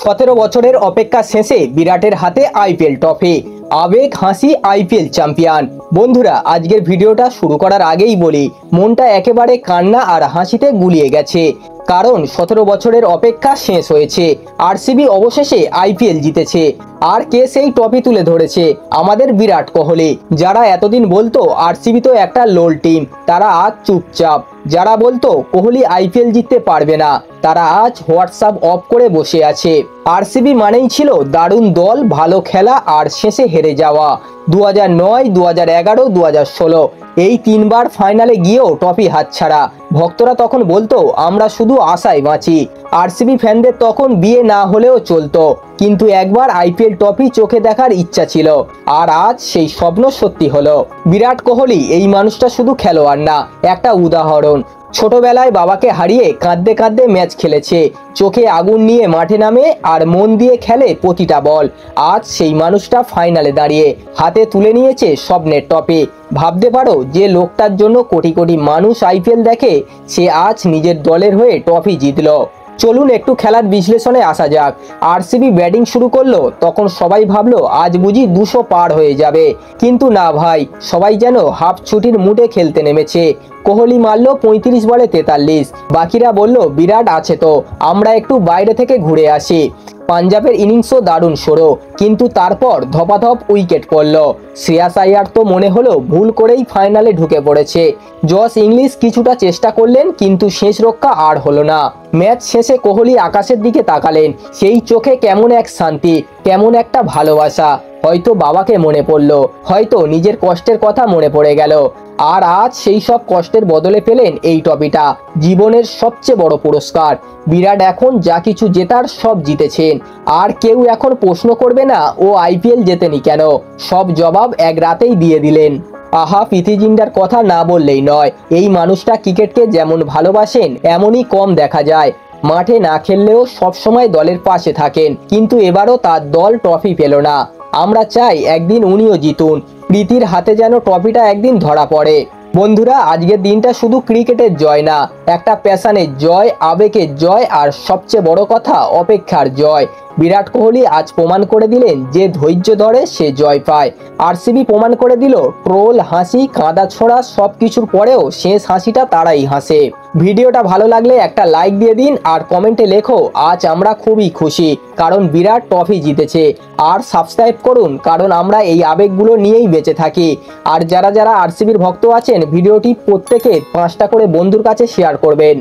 17 বছরের অপেক্ষা শেষে বিরাটের হাতে আইপিএল ট্রফি, আবেগ হাসি আইপিএল চ্যাম্পিয়ন। বন্ধুরা, আজকের ভিডিওটা শুরু করার আগেই বলি, মনটা একেবারে কান্না আর হাসিতে গুলিয়ে গেছে, কারণ 17 বছরের অপেক্ষা শেষ হয়েছে। আরসিবি অবশেষে আইপিএল জিতেছে। আর কে সেই ট্রফি তুলে ধরেছে? আমাদের বিরাট কোহলি। যারা এতদিন বলতো আরসিবি তো একটা লোল টিম, তারা আজ চুপচাপ। যারা বলতো কোহলি আইপিএল জিততে পারবে না, তারা আজ হোয়াটসঅ্যাপ অফ করে বসে আছে। আরসিবি মানেই ছিল দারুণ দল, ভালো খেলা আর শেষে হেরে যাওয়া। 2009, 2011, 2016 এই তিনবার ফাইনালে গিয়েও ট্রফি হাতছাড়া। ভক্তরা তখন বলতো আমরা শুধু আশায় বাঁচি। আরসিবি ফ্যানদের তখন বিয়ে না হলেও চলতো, কিন্তু একবার আইপিএল ট্রফি চোখে দেখার ইচ্ছা ছিল। আর আজ সেই স্বপ্ন সত্যি হলো। বিরাট কোহলি এই মানুষটা শুধু খেলোয়াড় না, একটা উদাহরণ। ছোটবেলায় বাবাকে হারিয়ে কাঁদতে কাঁদতে ম্যাচ খেলেছে, চোখে আগুন নিয়ে মাঠে নামে আর মন দিয়ে খেলে প্রতিটা বল। আজ সেই মানুষটা ফাইনালে দাঁড়িয়ে হাতে তুলে নিয়েছে স্বপ্নের ট্রফি। ভাবতে পারো, যে লোকটার জন্য কোটি কোটি মানুষ আইপিএল দেখে, সে আজ নিজের দলের হয়ে ট্রফি জিতলো। চলুন একটু খেলার বিশ্লেষণে আসা যাক। আরসিবি ব্যাটিং শুরু করলো, তখন সবাই ভাবলো আজ বুঝি 200 পার হয়ে যাবে, কিন্তু না ভাই, সবাই যেন হাফ ছুটির মুডে খেলতে নেমেছে। কোহলি মারল 35 বলে 43। বাকিরা বলল বিরাট আছে তো, আমরা একটু বাইরে থেকে ঘুরে আসি। পাঞ্জাবের ইনিংসও দারুণ সরো, কিন্তু তারপর ধপাধপ উইকেট পড়ল। শ্রেয়াস আইয়ার তো মনে হলো ভুল করেই ফাইনালে ঢুকে পড়েছে। জস ইংলিশ কিছুটা চেষ্টা করলেন, কিন্তু শেষ রক্ষা আর হলো না। ম্যাচ শেষে কোহলি আকাশের দিকে তাকালেন, সেই চোখে কেমন এক শান্তি, কেমন একটা ভালোবাসা। হয়তো বাবাকে মনে পড়লো, হয়তো নিজের কষ্টের কথা মনে পড়ে গেল। আর আজ সেই সব কষ্টের বদলে পেলেন এই ট্রফিটা, জীবনের সবচেয়ে বড় পুরস্কার। বিরাট এখন যা কিছু জেতার সব জিতেছেন, আর কেউ এখন প্রশ্ন করবে না ও আইপিএল জেতেনি কেন। সব জবাব এক রাতেই দিয়ে দিলেন। আহা, প্রীতি জিন্টার কথা না বললেই নয়। এই মানুষটা ক্রিকেটকে যেমন ভালোবাসেন, এমনই কম দেখা যায়। মাঠে না খেললেও সবসময় দলের পাশে থাকেন, কিন্তু এবারও তার দল ট্রফি পেল না। আমরা চাই একদিন উনিও জিতুন, প্রীতির হাতে যেন ট্রফিটা একদিন ধরা পড়ে। বন্ধুরা, আজকের দিনটা শুধু ক্রিকেটের জয় না, একটা প্যাশনের জয়, আবেগের জয়, আর সবচেয়ে বড় কথা অপেক্ষার জয়। বিরাট কোহলি আজ প্রমাণ করে দিলেন, যে ধৈর্য ধরে সে জয় পায়। আরসিবি প্রমাণ করে দিল, ট্রোল, হাসি, কাঁদা ছোড়া সব কিছুর পরেও শেষ হাসিটা তারাই হাসে। ভিডিওটা ভালো লাগলে একটা লাইক দিয়ে দিন, আর কমেন্টে লেখো আজ আমরা খুবই খুশি, কারণ বিরাট ট্রফি জিতেছে। আর সাবস্ক্রাইব করুন, কারণ আমরা এই আবেগগুলো নিয়েই বেঁচে থাকি। আর যারা যারা আরসিবির ভক্ত আছেন, ভিডিওটি প্রত্যেকে 5টা করে বন্ধুর কাছে শেয়ার করবেন।